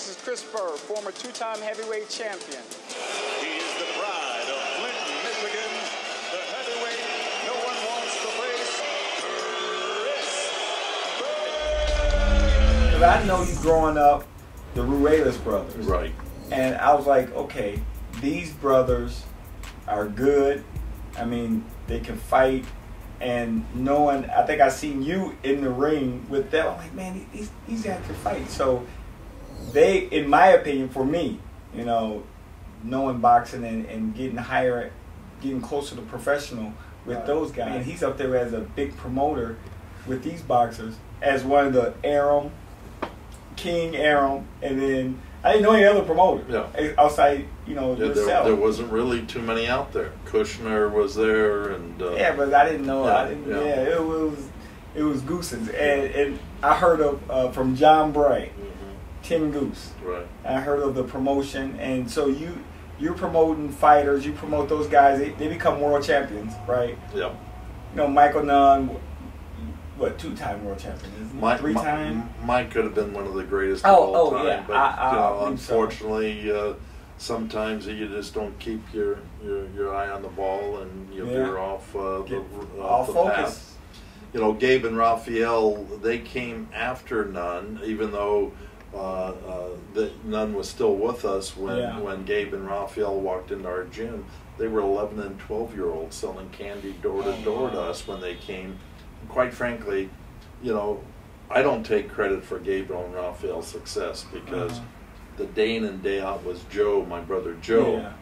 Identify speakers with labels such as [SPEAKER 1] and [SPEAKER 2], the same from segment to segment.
[SPEAKER 1] This is Chris Byrd, former two-time heavyweight champion.
[SPEAKER 2] He is the pride of Clinton, Michigan, the heavyweight no one wants to face, Chris Byrd.
[SPEAKER 3] Because I know you growing up, the Ruelas brothers.
[SPEAKER 4] Right.
[SPEAKER 3] And I was like, okay, these brothers are good. I mean, they can fight. And knowing, I think I seen you in the ring with them. I'm like, man, these guys can fight. So they, in my opinion, for me, you know, knowing boxing and getting higher, getting closer to professional with those guys. And he's up there as a big promoter with these boxers, as one of the Aram, King Aram, and then I didn't know any other promoter outside, you know, yourself.
[SPEAKER 4] There wasn't really too many out there. Kushner was there, and
[SPEAKER 3] yeah, but I didn't know. It was Goossen, and I heard of from John Bray, Tim Goose.
[SPEAKER 4] Right.
[SPEAKER 3] I heard of the promotion, and so you're promoting fighters. You promote those guys. They become world champions, right?
[SPEAKER 4] Yep.
[SPEAKER 3] You know, Michael Nunn. What, two-time world champion? Three-time?
[SPEAKER 4] Mike could have been one of the greatest of all time.
[SPEAKER 3] Yeah.
[SPEAKER 4] But unfortunately, sometimes you just don't keep your eye on the ball, and you veer off the path. You know, Gabe and Raphael, they came after Nunn, even though Nunn was still with us when Gabe and Raphael walked into our gym. They were 11 and 12-year-olds selling candy door to door to us when they came. Quite frankly, you know, I don't take credit for Gabriel and Raphael's success, because the day in and day out was Joe, my brother Joe,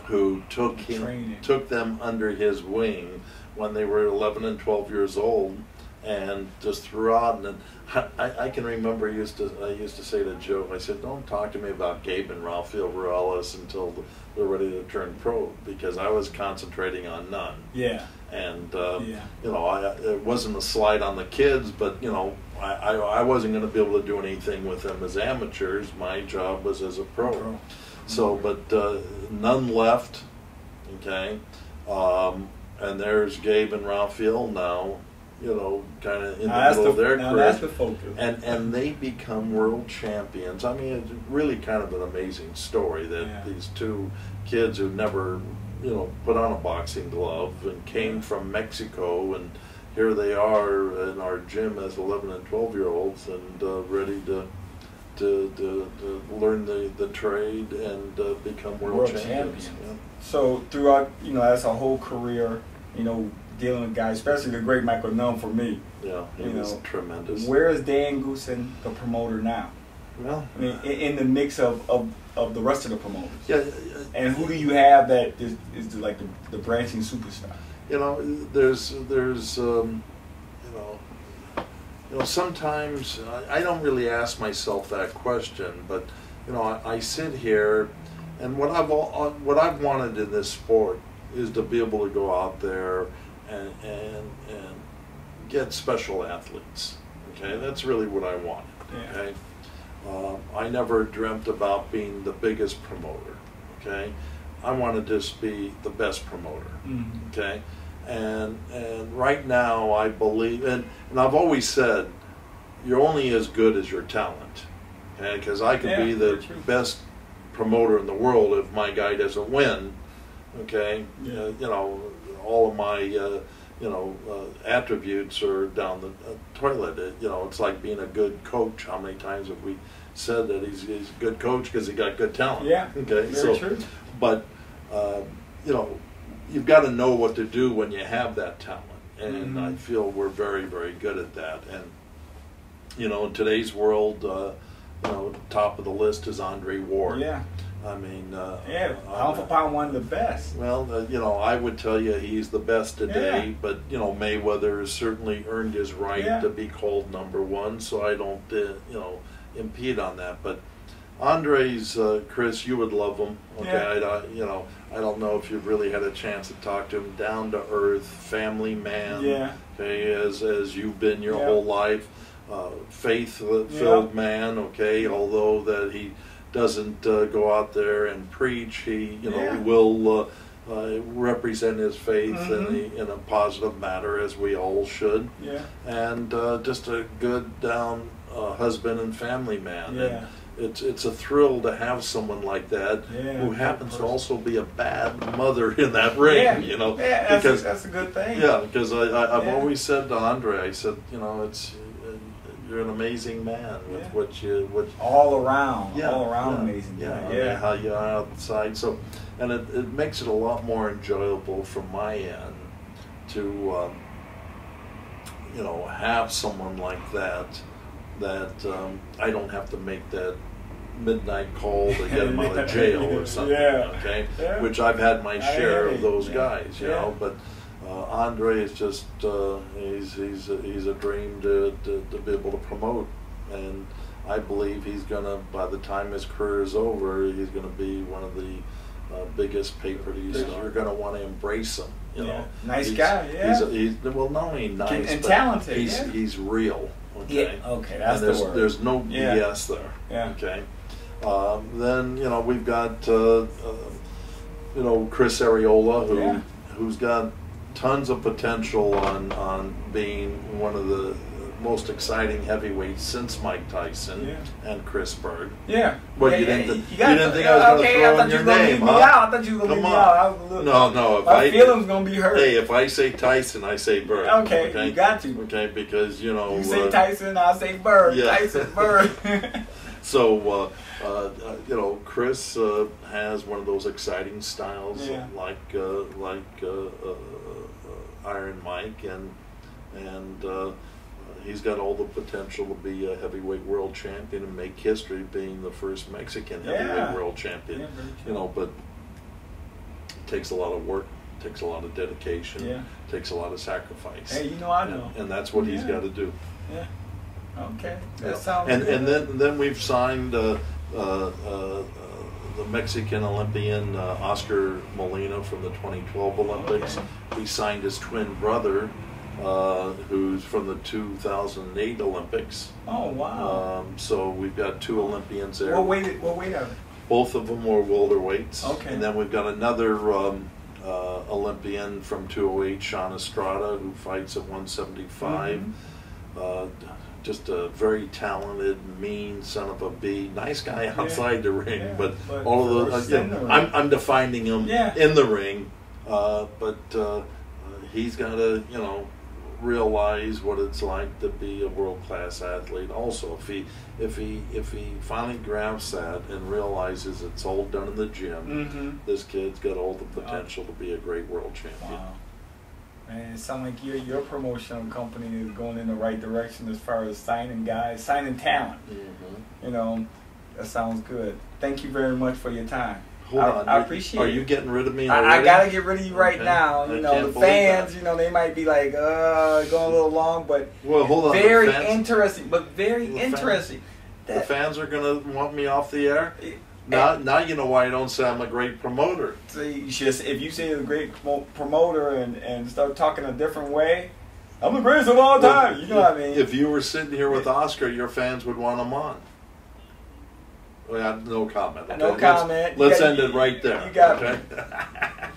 [SPEAKER 4] who took them under his wing when they were 11 and 12 years old, and just threw out. And I can remember I used to say to Joe, I said, don't talk to me about Gabe and Raphael Ruelas until they're ready to turn pro, because I was concentrating on Nunn.
[SPEAKER 3] Yeah.
[SPEAKER 4] And you know, it wasn't a slight on the kids, but you know, I wasn't going to be able to do anything with them as amateurs. My job was as a pro. So, but Nunn left, okay, and there's Gabe and Raphael now, you know, kind of in the middle of their career.
[SPEAKER 3] That's the focus.
[SPEAKER 4] And they become world champions. I mean, it's really kind of an amazing story that these two kids who never, you know, put on a boxing glove and came from Mexico, and here they are in our gym as 11 and 12-year-olds and ready to learn the trade and become world champions. Yeah.
[SPEAKER 3] So throughout, you know, that's a whole career, you know, dealing with guys, especially the great Michael Nunn for me.
[SPEAKER 4] Yeah, he was tremendous.
[SPEAKER 3] Where is Dan Goossen, the promoter, now?
[SPEAKER 4] Well,
[SPEAKER 3] I mean, in the mix of the rest of the promoters.
[SPEAKER 4] Yeah.
[SPEAKER 3] And who do you have that is like the branching superstar?
[SPEAKER 4] You know, there's you know, sometimes I don't really ask myself that question, but you know, I sit here, and what I've wanted in this sport is to be able to go out there and get special athletes. Okay, that's really what I wanted. Okay. I never dreamt about being the biggest promoter, okay? I want to just be the best promoter, okay? And right now I believe, and I've always said, you're only as good as your talent, okay? Because I could be the best promoter in the world if my guy doesn't win, okay? You know, all of my attributes are down the toilet. You know, it's like being a good coach. How many times have we said that he's a good coach because he got good talent?
[SPEAKER 3] Yeah,
[SPEAKER 4] okay,
[SPEAKER 3] very true.
[SPEAKER 4] But you know, you've got to know what to do when you have that talent, and I feel we're very, very good at that. And you know, in today's world, you know, top of the list is Andre Ward.
[SPEAKER 3] Yeah.
[SPEAKER 4] I mean,
[SPEAKER 3] pound for pound, one of the best.
[SPEAKER 4] Well, you know, I would tell you he's the best today, but you know, Mayweather has certainly earned his right to be called #1, so I don't, you know, impede on that. But Andre's, Chris, you would love him. Okay, you know, I don't know if you've really had a chance to talk to him. Down to earth, family man.
[SPEAKER 3] Yeah.
[SPEAKER 4] Okay, as you've been your whole life, faith-filled man. Okay, although that he doesn't go out there and preach, he will represent his faith in a positive manner, as we all should.
[SPEAKER 3] Yeah.
[SPEAKER 4] And just a good down husband and family man.
[SPEAKER 3] Yeah.
[SPEAKER 4] it's a thrill to have someone like that who happens to also be a bad mother in that ring, you know.
[SPEAKER 3] Yeah,
[SPEAKER 4] because
[SPEAKER 3] that's a good thing.
[SPEAKER 4] Yeah, because I've always said to Andre, I said, you know, you're an amazing man with what
[SPEAKER 3] all around amazing.
[SPEAKER 4] Yeah, how you are outside. So, and it makes it a lot more enjoyable from my end to you know, have someone like that I don't have to make that midnight call to get him out of jail or something. Okay, which I've had my share of those guys, you know, but. Andre is just he's a dream to be able to promote, and I believe he's gonna, by the time his career is over, he's gonna be one of the biggest pay-per-views. You're gonna want to embrace him. You know,
[SPEAKER 3] nice guy.
[SPEAKER 4] He's well, not only nice
[SPEAKER 3] and
[SPEAKER 4] but
[SPEAKER 3] talented.
[SPEAKER 4] He's real. Okay.
[SPEAKER 3] Okay, that's
[SPEAKER 4] and
[SPEAKER 3] the word.
[SPEAKER 4] There's no BS there. Okay. Then you know we've got you know Chris Areola who's got tons of potential on being one of the most exciting heavyweights since Mike Tyson and Chris Byrd. Well, you didn't think I was going to throw in your name, huh?
[SPEAKER 3] I thought you were going to leave me out.
[SPEAKER 4] No.
[SPEAKER 3] My feelings going to be hurt.
[SPEAKER 4] Hey, if I say Tyson, I say Byrd.
[SPEAKER 3] Okay, you got to.
[SPEAKER 4] Okay, because, you know...
[SPEAKER 3] You say Tyson, I say Byrd.
[SPEAKER 4] Yeah.
[SPEAKER 3] Tyson, Byrd.
[SPEAKER 4] So, you know, Chris has one of those exciting styles like Iron Mike, and he's got all the potential to be a heavyweight world champion and make history being the first Mexican heavyweight world champion. You know, but it takes a lot of work, takes a lot of dedication, takes a lot of sacrifice.
[SPEAKER 3] Hey, you know I know.
[SPEAKER 4] And that's what he's got to do.
[SPEAKER 3] Okay, that sounds
[SPEAKER 4] and
[SPEAKER 3] good.
[SPEAKER 4] And then we've signed the Mexican Olympian Oscar Molina from the 2012 Olympics. We signed his twin brother, who's from the 2008 Olympics.
[SPEAKER 3] Oh, wow.
[SPEAKER 4] So we've got two Olympians there.
[SPEAKER 3] What weight are they?
[SPEAKER 4] Both of them were welterweights.
[SPEAKER 3] Okay.
[SPEAKER 4] And then we've got another Olympian from 208, Sean Estrada, who fights at 175. Just a very talented, mean son of a bee. Nice guy outside the ring, but all of those. I'm defining him in the ring, but he's got to, you know, realize what it's like to be a world-class athlete. Also, if he finally grasps that and realizes it's all done in the gym, this kid's got all the potential to be a great world champion.
[SPEAKER 3] Wow. Man, it sounds like your promotional company is going in the right direction as far as signing guys, signing talent. You know, that sounds good. Thank you very much for your time.
[SPEAKER 4] Hold on.
[SPEAKER 3] I appreciate it.
[SPEAKER 4] Are you getting rid of me
[SPEAKER 3] already? I got to get rid of you right now. You know, the fans, you know, they might be like, going a little long, but
[SPEAKER 4] hold on.
[SPEAKER 3] Very interesting, but very interesting.
[SPEAKER 4] The fans are going to want me off the air? Now you know why I don't say I'm a great promoter.
[SPEAKER 3] See, if you say you're a great promoter and start talking a different way, I'm the greatest of all time. You know what I mean?
[SPEAKER 4] If you were sitting here with Oscar, your fans would want him on. Well, no comment. Okay?
[SPEAKER 3] No comment.
[SPEAKER 4] Let's end it right there.
[SPEAKER 3] You got me.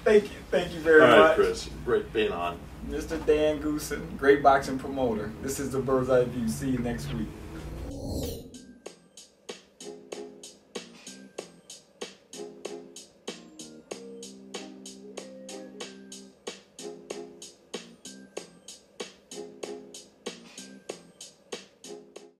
[SPEAKER 3] Thank you very much.
[SPEAKER 4] All right, Chris. Great being on.
[SPEAKER 3] Mr. Dan Goossen, great boxing promoter. This is the Bird's Eye View. See you next week.